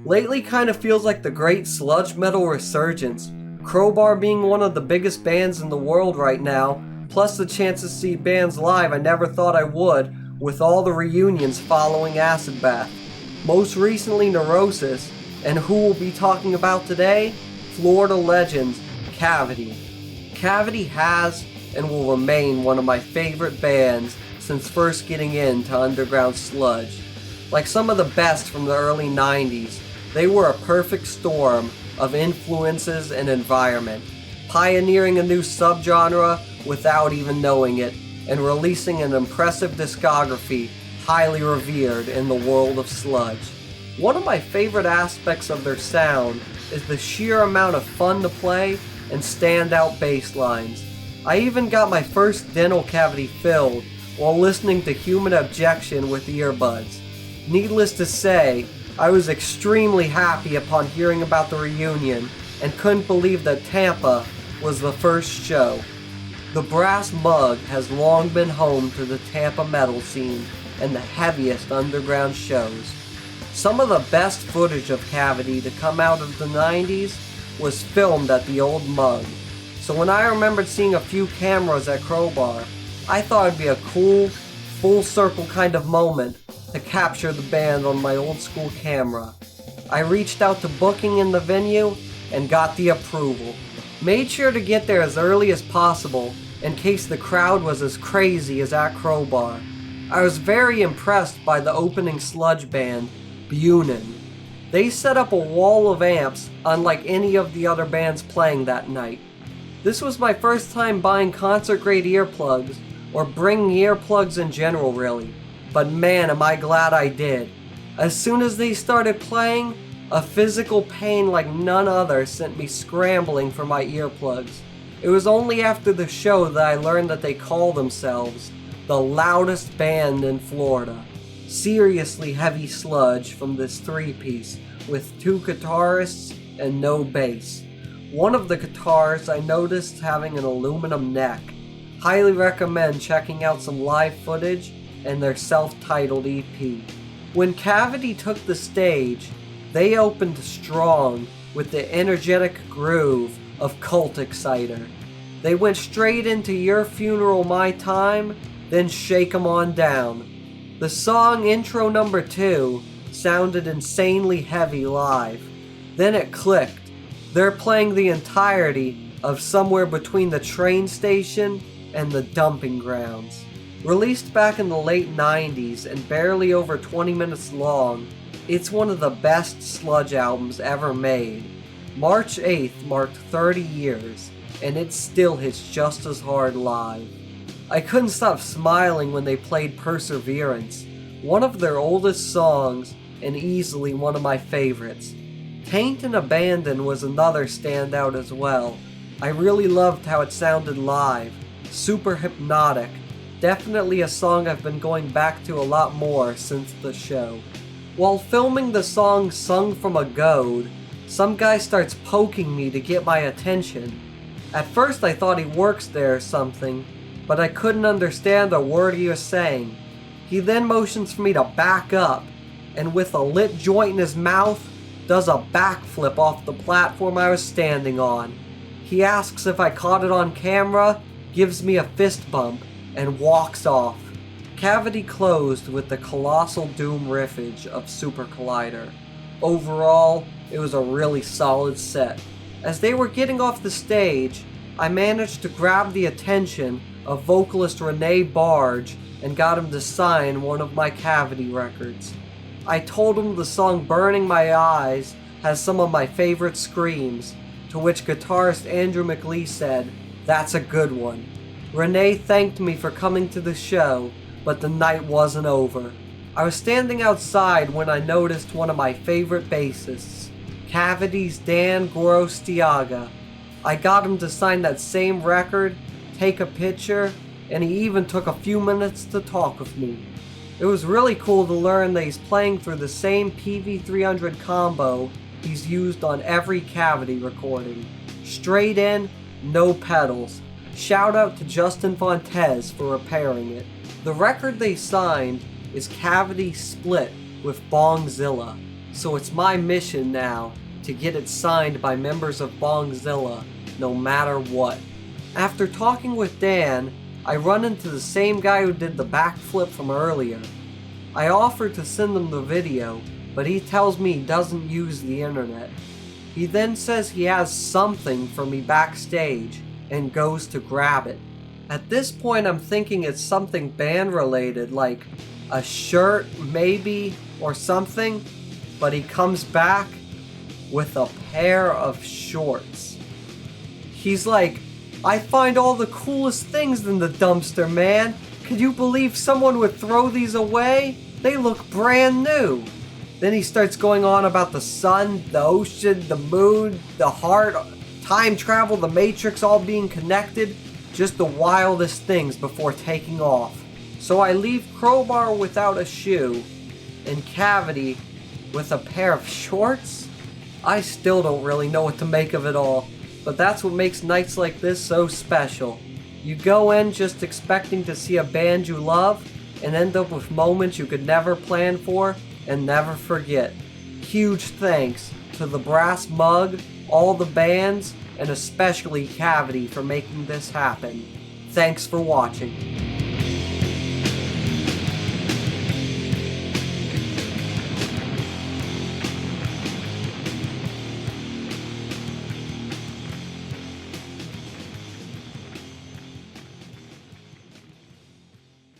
Lately kind of feels like the great sludge metal resurgence. Crowbar being one of the biggest bands in the world right now, plus the chance to see bands live I never thought I would, with all the reunions following Acid Bath. Most recently Neurosis, and who we'll be talking about today? Florida legends, Cavity. Cavity has and will remain one of my favorite bands since first getting into underground sludge. Like some of the best from the early 90s, they were a perfect storm of influences and environment, pioneering a new subgenre without even knowing it, and releasing an impressive discography highly revered in the world of sludge. One of my favorite aspects of their sound is the sheer amount of fun to play and standout bass lines. I even got my first dental cavity filled while listening to Human Objection with earbuds. Needless to say, I was extremely happy upon hearing about the reunion and couldn't believe that Tampa was the first show. The Brass Mug has long been home to the Tampa metal scene and the heaviest underground shows. Some of the best footage of Cavity to come out of the 90s was filmed at the old Mug, so when I remembered seeing a few cameras at Crowbar, I thought it'd be a cool, full circle kind of moment to capture the band on my old school camera. I reached out to booking in the venue and got the approval. Made sure to get there as early as possible in case the crowd was as crazy as at Crowbar. I was very impressed by the opening sludge band, Bunin. They set up a wall of amps unlike any of the other bands playing that night. This was my first time buying concert-grade earplugs, or bringing earplugs in general really, but man am I glad I did. As soon as they started playing, a physical pain like none other sent me scrambling for my earplugs. It was only after the show that I learned that they call themselves the loudest band in Florida. Seriously heavy sludge from this three-piece with 2 guitarists and no bass. One of the guitars I noticed having an aluminum neck. Highly recommend checking out some live footage and their self-titled EP. When Cavity took the stage, they opened strong with the energetic groove of Cult Exciter. They went straight into Your Funeral My Time, then Shake 'Em On Down. The song intro number 2 sounded insanely heavy live. Then it clicked. They're playing the entirety of Somewhere Between the Train Station and the Dumping Grounds. Released back in the late 90s and barely over 20 minutes long, it's one of the best sludge albums ever made. March 8th marked 30 years, and it still hits just as hard live. I couldn't stop smiling when they played Perseverance, one of their oldest songs and easily one of my favorites. Taint and Abandon was another standout as well. I really loved how it sounded live, super hypnotic. Definitely a song I've been going back to a lot more since the show. While filming the song Sung from a Goad, some guy starts poking me to get my attention. At first I thought he works there or something, but I couldn't understand a word he was saying. He then motions for me to back up, and with a lit joint in his mouth, does a backflip off the platform I was standing on. He asks if I caught it on camera, gives me a fist bump, and walks off. Cavity closed with the colossal doom riffage of Super Collider. Overall, it was a really solid set. As they were getting off the stage, I managed to grab the attention of vocalist Renee Barge and got him to sign one of my Cavity records. I told him the song Burning My Eyes has some of my favorite screams, to which guitarist Andrew McLee said, "That's a good one." Renee thanked me for coming to the show, but the night wasn't over. I was standing outside when I noticed one of my favorite bassists, Cavity's Dan Gorostiaga. I got him to sign that same record, take a picture, and he even took a few minutes to talk with me. It was really cool to learn that he's playing through the same PV300 combo he's used on every Cavity recording. Straight in, no pedals. Shout out to Justin Fontes for repairing it. The record they signed is Cavity Split with Bongzilla. So it's my mission now to get it signed by members of Bongzilla, no matter what. After talking with Dan, I run into the same guy who did the backflip from earlier. I offered to send him the video, but he tells me he doesn't use the internet. He then says he has something for me backstage and goes to grab it. At this point I'm thinking it's something band related, like a shirt maybe or something, but he comes back with a pair of shorts. He's like, "I find all the coolest things in the dumpster, man. Could you believe someone would throw these away? They look brand new." Then he starts going on about the sun, the ocean, the moon, the heart, time travel, the Matrix all being connected. Just the wildest things before taking off. So I leave Crowbar without a shoe and Cavity with a pair of shorts? I still don't really know what to make of it all, but that's what makes nights like this so special. You go in just expecting to see a band you love and end up with moments you could never plan for and never forget. Huge thanks to the Brass Mug, all the bands, and especially Cavity for making this happen. Thanks for watching.